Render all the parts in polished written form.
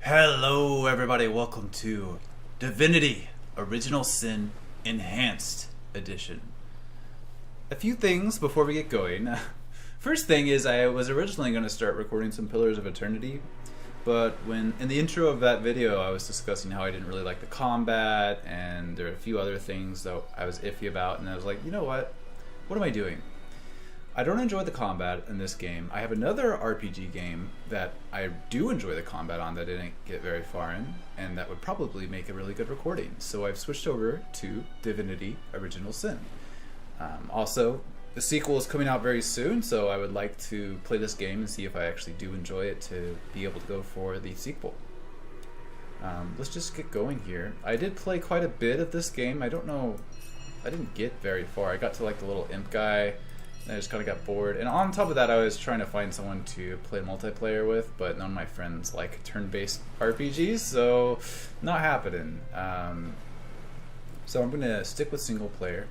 Hello everybody, welcome to Divinity Original Sin Enhanced Edition. A few things before we get going. First thing is I was originally going to start recording some Pillars of Eternity, but when in the intro of that video I was discussing how I didn't really like the combat and there are a few other things that I was iffy about, and I was like, you know what am I doing? I don't enjoy the combat in this game. I have another RPG game that I do enjoy the combat on that I didn't get very far in, and that would probably make a really good recording. So I've switched over to Divinity Original Sin. Also, the sequel is coming out very soon, so I would like to play this game and see if I actually do enjoy it to be able to go for the sequel. Let's just get going here. I did play quite a bit of this game. I didn't get very far. I got to like the little imp guy. I just kind of got bored, and on top of that I was trying to find someone to play multiplayer with, but none of my friends like turn-based RPGs, so not happening. So I'm going to stick with single player.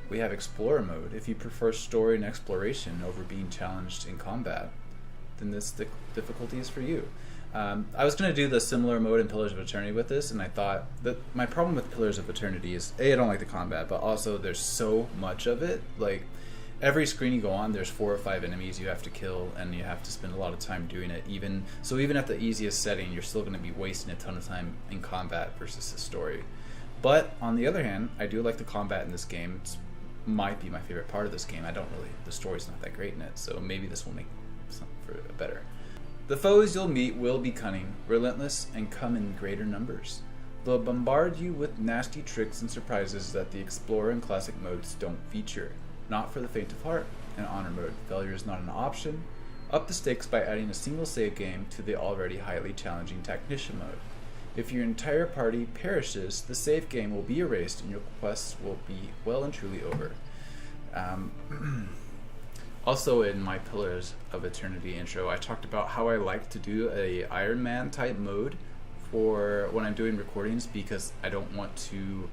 We have Explorer mode. If you prefer story and exploration over being challenged in combat, then this difficulty is for you. I was going to do the similar mode in Pillars of Eternity with this, and I thought that my problem with Pillars of Eternity is, A, I don't like the combat, but also there's so much of it. Like, every screen you go on, there's 4 or 5 enemies you have to kill, and you have to spend a lot of time doing it. Even at the easiest setting, you're still going to be wasting a ton of time in combat versus the story. But on the other hand, I do like the combat in this game. It might be my favorite part of this game. The story's not that great in it, so maybe this will make something for it better. The foes you'll meet will be cunning, relentless, and come in greater numbers. They'll bombard you with nasty tricks and surprises that the Explorer and Classic modes don't feature. Not for the faint of heart. In Honor mode, failure is not an option. Up the stakes by adding a single save game to the already highly challenging Technician mode. If your entire party perishes, the save game will be erased and your quest will be well and truly over. Also in my Pillars of Eternity intro, I talked about how I like to do a Iron Man type mode for when I'm doing recordings, because I don't want to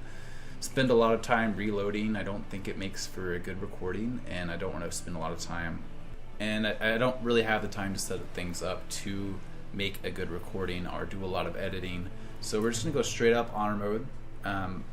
spend a lot of time reloading. I don't think it makes for a good recording, and I don't want to spend a lot of time, and I don't really have the time to set things up to make a good recording or do a lot of editing. So we're just going to go straight up Honor mode.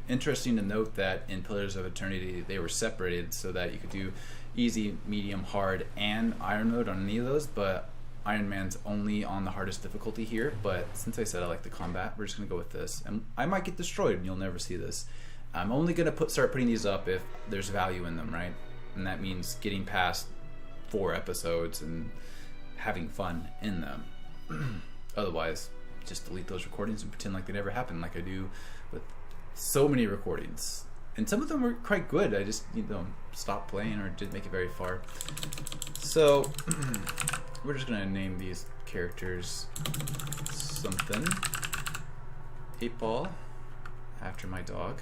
Interesting to note that in Pillars of Eternity they were separated so that you could do easy, medium, hard, and Iron mode on any of those, but Iron Man's only on the hardest difficulty here. But since I said I like the combat, we're just going to go with this. And I might get destroyed and you'll never see this. I'm only going to start putting these up if there's value in them, right? And that means getting past 4 episodes and having fun in them. Otherwise, just delete those recordings and pretend like they never happened, like I do with so many recordings. And some of them were quite good. I just, stopped playing or didn't make it very far. So we're just going to name these characters something. 8-Ball, after my dog.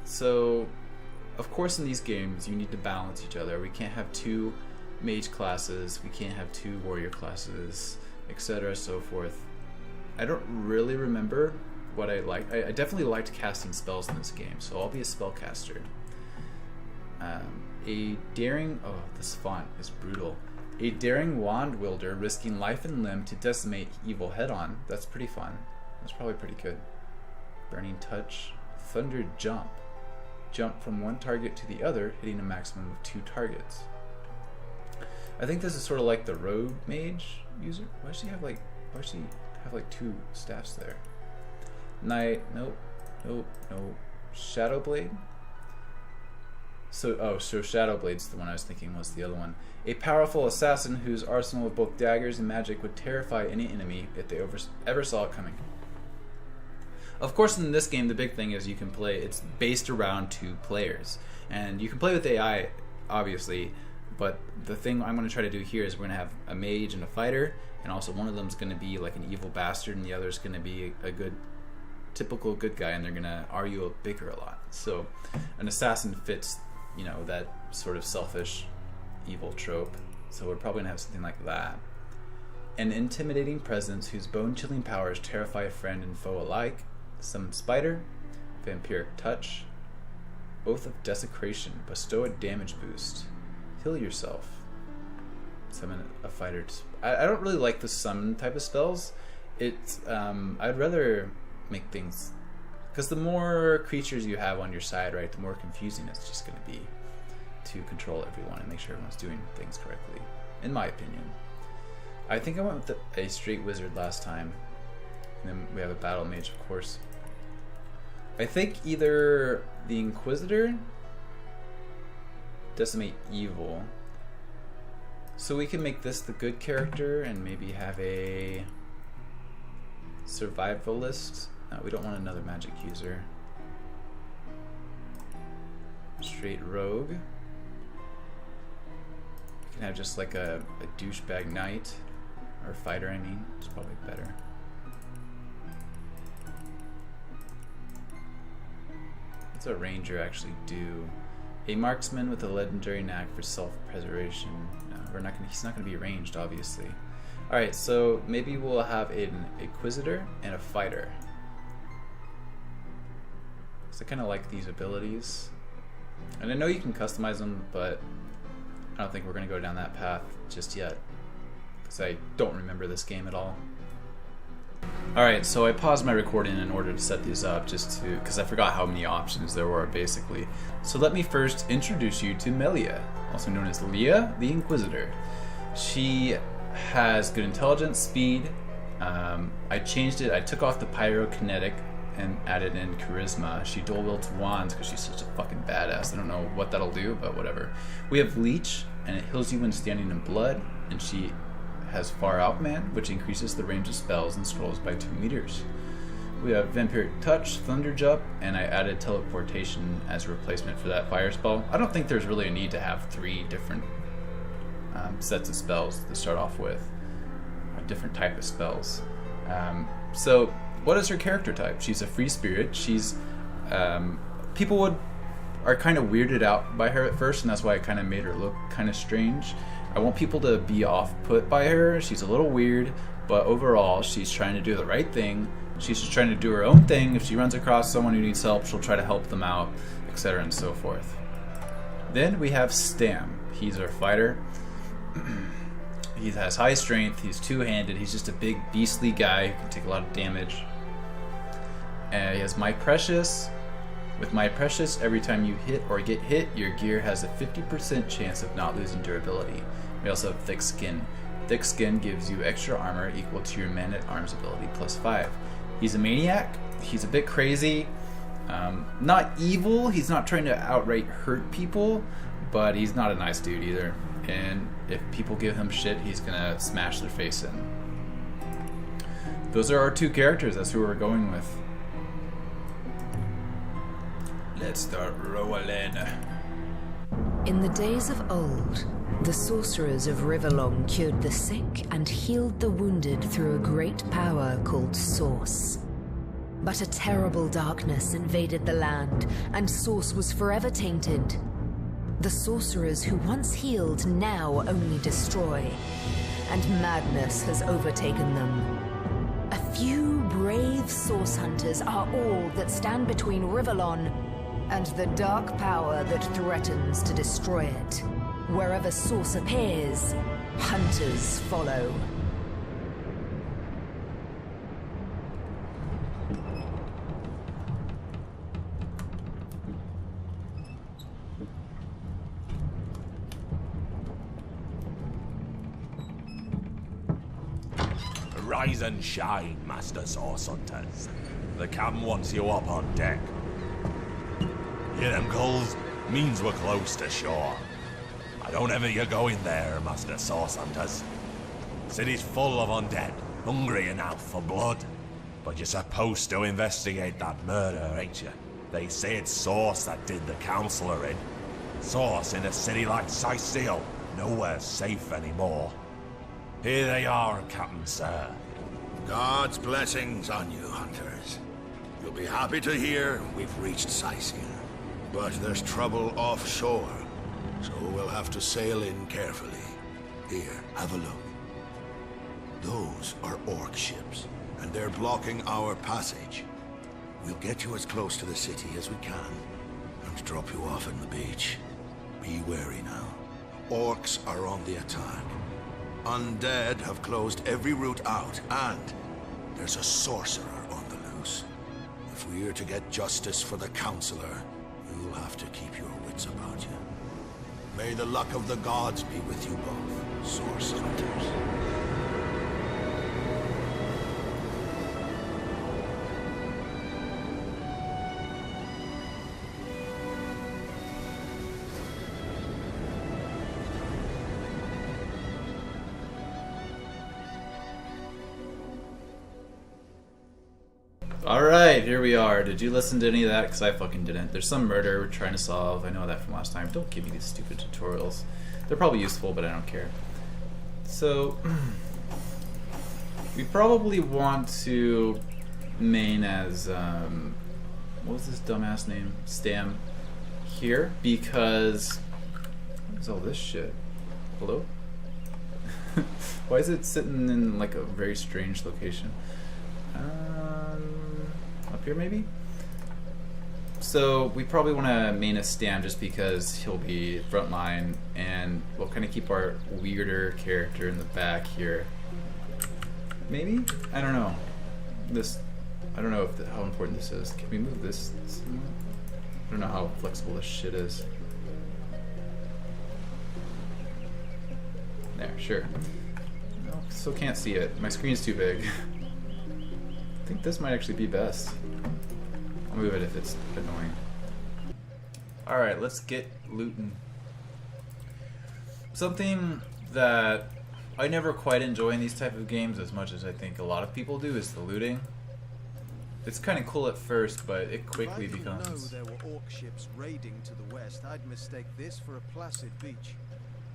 So, of course in these games you need to balance each other. We can't have 2 mage classes, we can't have 2 warrior classes, etc. so forth. I don't really remember what I liked. I definitely liked casting spells in this game, so I'll be a spellcaster. This font is brutal. A daring wand wielder risking life and limb to decimate evil head-on. That's pretty fun. That's probably pretty good. Burning touch. Thunder jump. Jump from one target to the other, hitting a maximum of 2 targets. I think this is sort of like the rogue mage user. Why does she have like 2 staffs there? Knight. Nope. Shadowblade. So Shadowblade's the one I was thinking was the other one. A powerful assassin whose arsenal of both daggers and magic would terrify any enemy if they ever saw it coming. Of course, in this game, the big thing is you can play. It's based around 2 players, and you can play with AI, obviously. But the thing I'm going to try to do here is we're going to have a mage and a fighter, and also one of them is going to be like an evil bastard, and the other is going to be a typical good guy, and they're going to argue a bigger a lot. So an assassin fits that sort of selfish evil trope, so we're probably gonna have something like that. An intimidating presence whose bone-chilling powers terrify friend and foe alike. Some spider. Vampiric touch. Oath of desecration. Bestow a damage boost. Heal yourself. summon a fighter. I don't really like the summon type of spells. It's I'd rather make things, because the more creatures you have on your side, right, the more confusing it's just going to be to control everyone and make sure everyone's doing things correctly, in my opinion. I think I went with a straight wizard last time, and then we have a battle mage, of course. I think either the Inquisitor, decimate evil, so we can make this the good character and maybe have a survivalist. No, we don't want another magic user. Straight rogue. We can have just like a douchebag knight, or fighter, I mean. It's probably better. What's a ranger actually do? A marksman with a legendary knack for self-preservation. No, he's not gonna be ranged, obviously. Alright, so maybe we'll have an Inquisitor and a fighter. So I kind of like these abilities. And I know you can customize them, but I don't think we're going to go down that path just yet, because I don't remember this game at all. Alright, so I paused my recording in order to set these up, just to, because I forgot how many options there were, basically. So let me first introduce you to Melia, also known as Leah the Inquisitor. She has good intelligence, speed. I changed it, I took off the pyrokinetic and added in charisma. She dual wields wands because she's such a fucking badass. I don't know what that'll do, but whatever. We have Leech, and it heals you when standing in blood, and she has Far Out Man, which increases the range of spells and scrolls by 2 meters. We have Vampiric Touch, Thunder Jump, and I added Teleportation as a replacement for that fire spell. I don't think there's really a need to have 3 different sets of spells to start off with, a different type of spells. So what is her character type? She's a free spirit. She's people are kind of weirded out by her at first, and that's why I kind of made her look kind of strange. I want people to be off put by her. She's a little weird, but overall she's trying to do the right thing. She's just trying to do her own thing. If she runs across someone who needs help, she'll try to help them out, etc. and so forth. Then we have Stam. He's our fighter. He has high strength, he's two-handed, he's just a big beastly guy who can take a lot of damage. And he has My Precious. With My Precious, every time you hit or get hit, your gear has a 50% chance of not losing durability. We also have Thick Skin. Thick Skin gives you extra armor equal to your Man-at-Arms ability plus 5. He's a maniac, he's a bit crazy, not evil, he's not trying to outright hurt people, but he's not a nice dude either. And if people give him shit, he's gonna smash their face in. Those are our 2 characters, that's who we're going with. Let's start rolling. In the days of old, the sorcerers of Relearning cured the sick and healed the wounded through a great power called Source. But a terrible darkness invaded the land, and Source was forever tainted. The sorcerers who once healed now only destroy, and madness has overtaken them. A few brave Source hunters are all that stand between Relearning and the dark power that threatens to destroy it. Wherever Source appears, hunters follow. Rise and shine, Master Source Hunters. The captain wants you up on deck. Hear them gulls? Means we're close to shore. I don't ever you go in there, Master Source Hunters. City's full of undead, hungry enough for blood. But you're supposed to investigate that murder, ain't you? They say it's Source that did the Counselor in. Source in a city like Sicil, nowhere safe anymore. Here they are, Captain Sir. God's blessings on you, hunters. You'll be happy to hear we've reached Sicil. But there's trouble offshore, so we'll have to sail in carefully. Here, have a look. Those are orc ships, and they're blocking our passage. We'll get you as close to the city as we can, and drop you off on the beach. Be wary now. Orcs are on the attack, undead have closed every route out, and there's a sorcerer on the loose. If we're to get justice for the Counselor, you'll have to keep your wits about you. May the luck of the gods be with you both, Source Hunters. Alright, here we are. Did you listen to any of that? Because I fucking didn't. There's some murder we're trying to solve. I know that from last time. Don't give me these stupid tutorials. They're probably useful, but I don't care. So, we probably want to main as, what was this dumbass name? Stam here, because, what is all this shit? Hello? Why is it sitting in like a very strange location? Up here maybe? So we probably want to main a Stam just because he'll be frontline, and we'll kind of keep our weirder character in the back here. Maybe? I don't know. I don't know how important this is. Can we move this somewhat? I don't know how flexible this shit is. There, sure. No, still can't see it. My screen's too big. I think this might actually be best. I'll move it if it's annoying. Alright, let's get looting. Something that I never quite enjoy in these type of games as much as I think a lot of people do is the looting. It's kind of cool at first, but it quickly becomes... If I didn't know there were orc ships raiding to the west, I'd mistake this for a placid beach.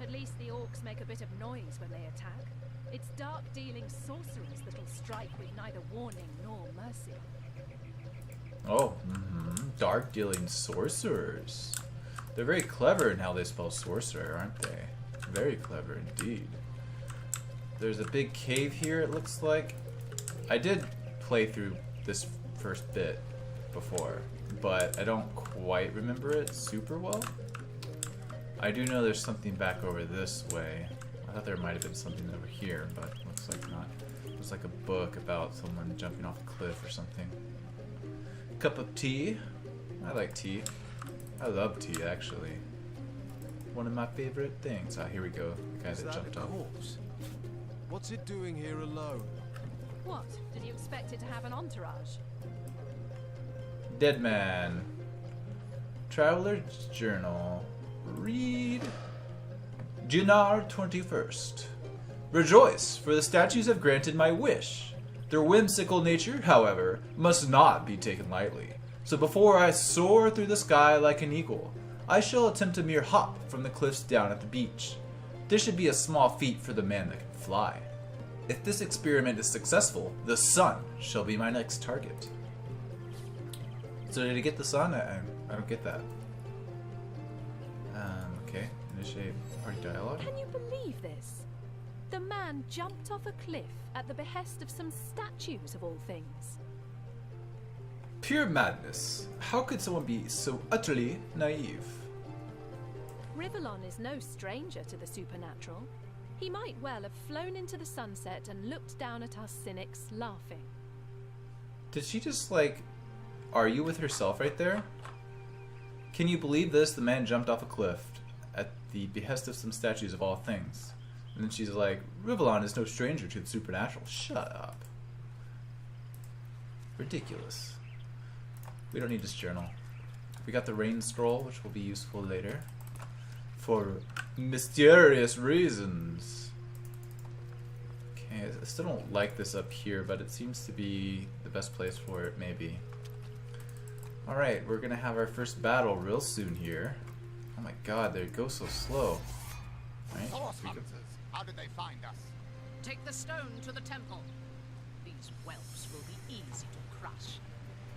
At least the orcs make a bit of noise when they attack. It's dark-dealing sorcerers that'll strike with neither warning nor mercy. Oh, dark-dealing sorcerers. They're very clever in how they spell sorcerer, aren't they? Very clever indeed. There's a big cave here, it looks like. I did play through this first bit before, but I don't quite remember it super well. I do know there's something back over this way. I thought there might have been something over here, but looks like not. Looks like a book about someone jumping off a cliff or something. Cup of tea. I like tea. I love tea, actually. One of my favorite things. Ah, here we go. The guy that jumped off. Corpse? What's it doing here alone? What? Did you expect it to have an entourage? Dead man. Traveler's journal. Read. Junar 21st. Rejoice, for the statues have granted my wish. Their whimsical nature, however, must not be taken lightly. So before I soar through the sky like an eagle, I shall attempt a mere hop from the cliffs down at the beach. This should be a small feat for the man that can fly. If this experiment is successful, the sun shall be my next target. So did he get the sun? I don't get that. Okay, initiate party dialogue. Can you believe this? The man jumped off a cliff at the behest of some statues of all things. Pure madness. How could someone be so utterly naive? Rivellon is no stranger to the supernatural. He might well have flown into the sunset and looked down at us cynics, laughing. Did she just, like, argue with herself right there? Can you believe this? The man jumped off a cliff at the behest of some statues of all things. And then she's like, Rivellon is no stranger to the supernatural. Shut up. Ridiculous. We don't need this journal. We got the rain scroll, which will be useful later. For mysterious reasons. Okay, I still don't like this up here, but it seems to be the best place for it, maybe. Alright, we're gonna have our first battle real soon here. Oh my god, they go so slow. Right? How did they find us? Take the stone to the temple. These whelps will be easy to crush.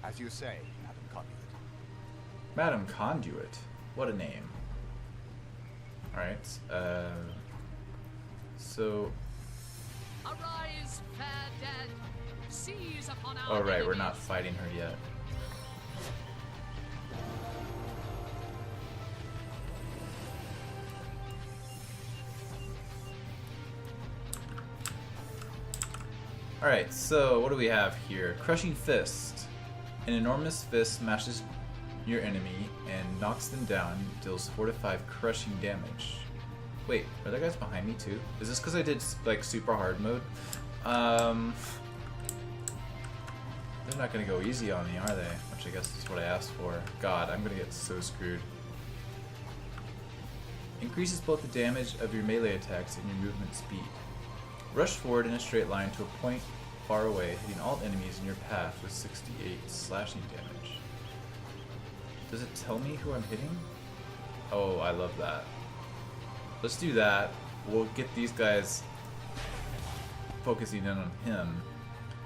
As you say, Madam Conduit. Madam Conduit? What a name. Alright, so... Arise, fair dead. Seize upon our Oh right, we're enemies. not fighting her yet. Alright, so what do we have here? Crushing Fist. An enormous fist smashes your enemy and knocks them down, deals 4 to 5 crushing damage. Wait, are there guys behind me too? Is this because I did like super hard mode? They're not gonna go easy on me, are they? Which I guess is what I asked for. God, I'm gonna get so screwed. Increases both the damage of your melee attacks and your movement speed. Rush forward in a straight line to a point far away, hitting all enemies in your path with 68 slashing damage. Does it tell me who I'm hitting? Oh, I love that. Let's do that. We'll get these guys focusing in on him,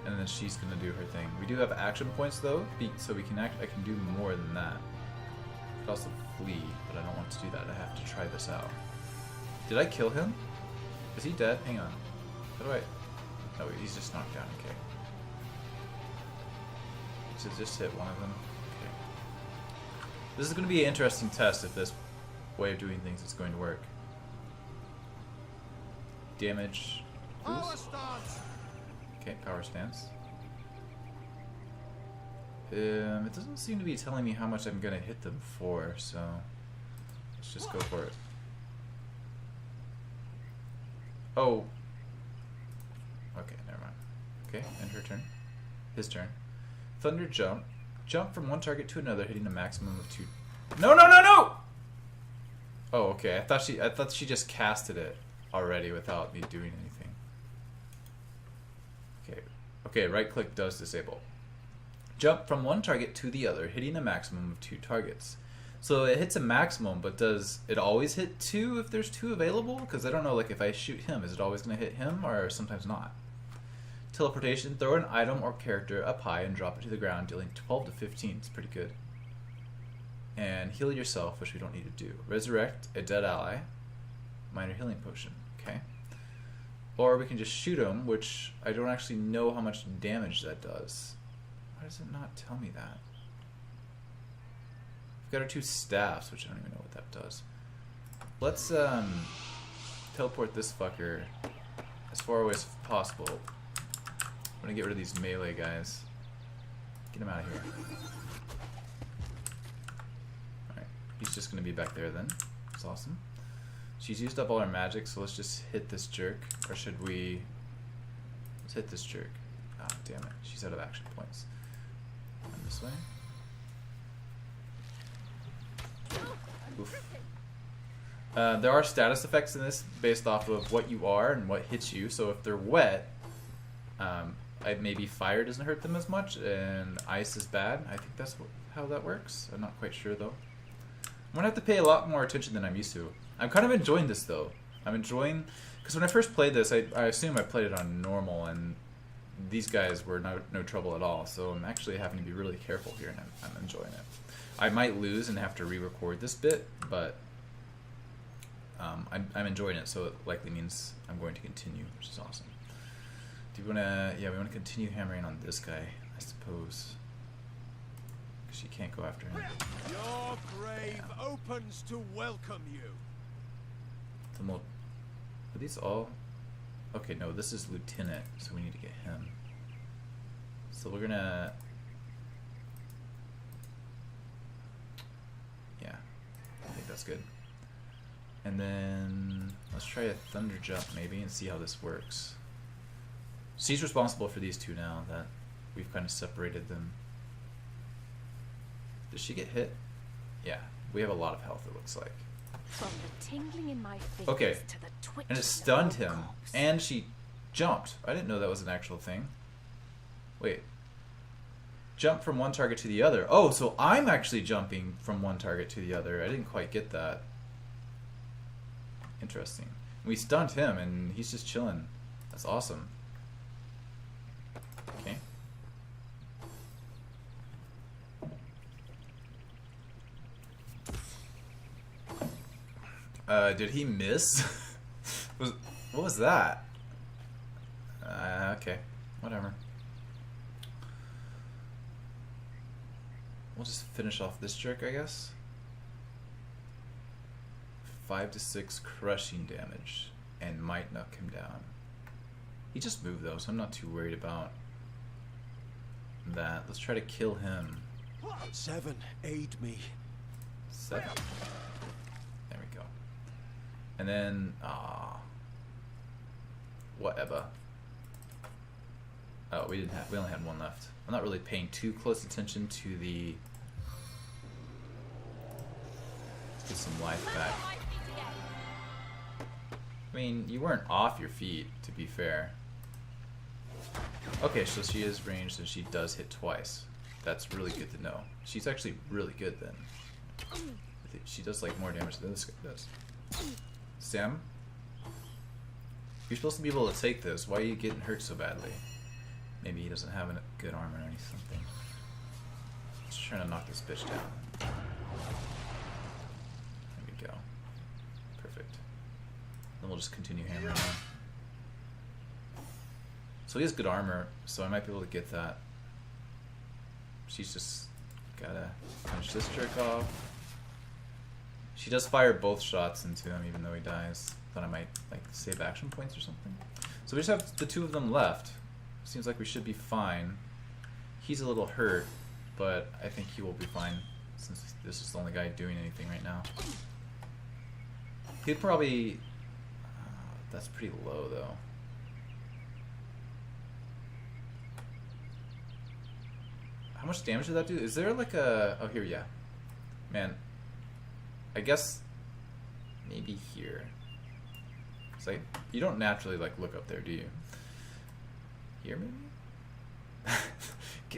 and then she's gonna do her thing. We do have action points though, so we can I can do more than that. I could also flee, but I don't want to do that. I have to try this out. Did I kill him? Is he dead? Hang on. How do I... Oh, he's just knocked down. Okay. So just hit one of them. Okay. This is going to be an interesting test if this way of doing things is going to work. Damage. Power stance. Okay, power stance. It doesn't seem to be telling me how much I'm going to hit them for, so let's just go for it. Oh. Okay, never mind. Okay, and her turn. His turn. Thunder jump. Jump from one target to another, hitting a maximum of 2. No, no, no, no! Oh, okay. I thought she just casted it already without me doing anything. Okay. Okay, right click does disable. Jump from one target to the other, hitting a maximum of 2 targets. So it hits a maximum, but does it always hit 2 if there's 2 available? Because I don't know, like if I shoot him, is it always going to hit him or sometimes not? Teleportation, throw an item or character up high and drop it to the ground, dealing 12 to 15. It's pretty good. And heal yourself, which we don't need to do. Resurrect a dead ally, minor healing potion. Okay. Or we can just shoot him, which I don't actually know how much damage that does. Why does it not tell me that? We've got our 2 staffs, which I don't even know what that does. Let's teleport this fucker as far away as possible. I'm gonna get rid of these melee guys. Get him out of here. Alright, he's just gonna be back there then. That's awesome. She's used up all our magic, so let's just hit this jerk. Or should we... Let's hit this jerk. Ah, damn it. She's out of action points. And this way. Oof. There are status effects in this based off of what you are and what hits you. So if they're wet, maybe fire doesn't hurt them as much, and ice is bad. I think that's how that works. I'm not quite sure though. I'm gonna have to pay a lot more attention than I'm used to. I'm kind of enjoying this though. I'm enjoying, because when I first played this, I assume I played it on normal, and these guys were no trouble at all. So I'm actually having to be really careful here, and I'm enjoying it. I might lose and have to re-record this bit, but I'm enjoying it, so it likely means I'm going to continue, which is awesome. Do you wanna? Yeah, we wanna continue hammering on this guy, I suppose. Because she can't go after him. Your grave opens to welcome you. Are these all? Okay, no, this is Lieutenant, so we need to get him. So we're gonna... Yeah, I think that's good. And then let's try a thunder jump maybe and see how this works. She's responsible for these 2 now that we've kind of separated them. Does she get hit? Yeah, we have a lot of health, it looks like. From the tingling in my fingers Okay, to the twitching and it of stunned my him, calves. and she jumped. I didn't know that was an actual thing. Wait. Jump from one target to the other. Oh, so I'm actually jumping from one target to the other. I didn't quite get that. Interesting. We stunned him, and he's just chilling. That's awesome. Okay. Did he miss? What was that? Okay, whatever. We'll just finish off this jerk, I guess. 5 to 6 crushing damage, and might knock him down. He just moved though, so I'm not too worried about that. Let's try to kill him. 7, aid me. 7. There we go. And then, whatever. Oh, we only had one left. I'm not really paying too close attention to the. Let's get some life back. I mean, you weren't off your feet, to be fair. Okay, so she is ranged and she does hit twice. That's really good to know. She's actually really good then. She does like more damage than this guy does. Sam? You're supposed to be able to take this. Why are you getting hurt so badly? Maybe he doesn't have good armor or something. Just trying to knock this bitch down. There we go. Perfect. Then we'll just continue hammering on. So he has good armor, so I might be able to get that. She's just gotta punch this jerk off. She does fire both shots into him even though he dies. Thought I might like save action points or something. So we just have the 2 of them left. Seems like we should be fine. He's a little hurt, but I think he will be fine since this is the only guy doing anything right now. He'd probably... that's pretty low though. How much damage did that do? Is there like a... oh, here, yeah. Man. I guess... maybe here. It's like, you don't naturally like look up there, do you? Here, maybe?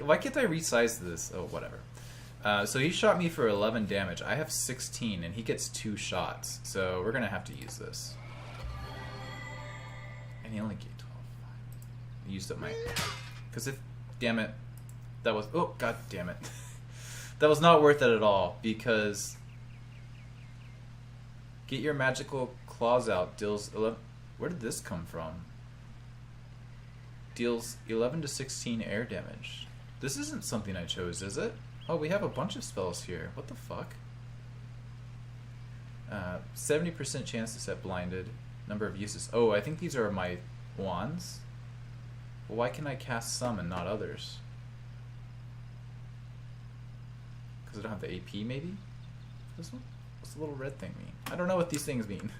Why can't I resize this? Oh, whatever. So he shot me for 11 damage. I have 16, and he gets 2 shots. So we're going to have to use this. And he only gave 12. I used up my... because if... damn it. That was... oh, god damn it. That was not worth it at all, because... get your magical claws out. Deals 11... where did this come from? Deals 11 to 16 air damage. This isn't something I chose, is it? Oh, we have a bunch of spells here. What the fuck? 70% chance to set blinded. Number of uses. Oh, I think these are my wands. Well, why can I cast some and not others? Because I don't have the AP, maybe? This one? What's the little red thing mean? I don't know what these things mean.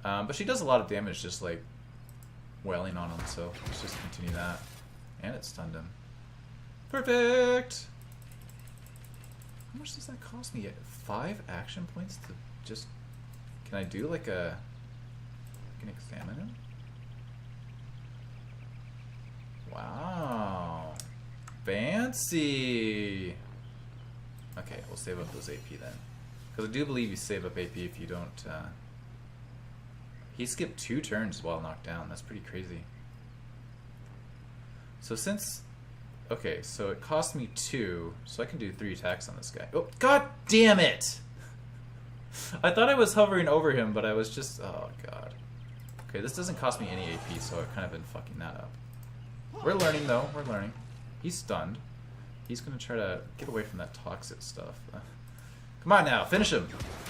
But she does a lot of damage just like wailing on him, so let's just continue that. And it stunned him. Perfect! How much does that cost me? 5 action points to just... can I do like a... I can examine him? Wow. Fancy! Okay, we'll save up those AP then. Because I do believe you save up AP if you don't... he skipped 2 turns while knocked down. That's pretty crazy. So since... okay, so it cost me 2, so I can do 3 attacks on this guy. Oh, god damn it! I thought I was hovering over him, but I was just... oh, god. Okay, this doesn't cost me any AP, so I've kind of been fucking that up. We're learning, though. We're learning. He's stunned. He's going to try to get away from that toxic stuff. Come on now, finish him!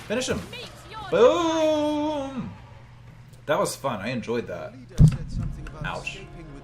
Finish him! Boom! That was fun. I enjoyed that. The leader said something about Ouch. escaping with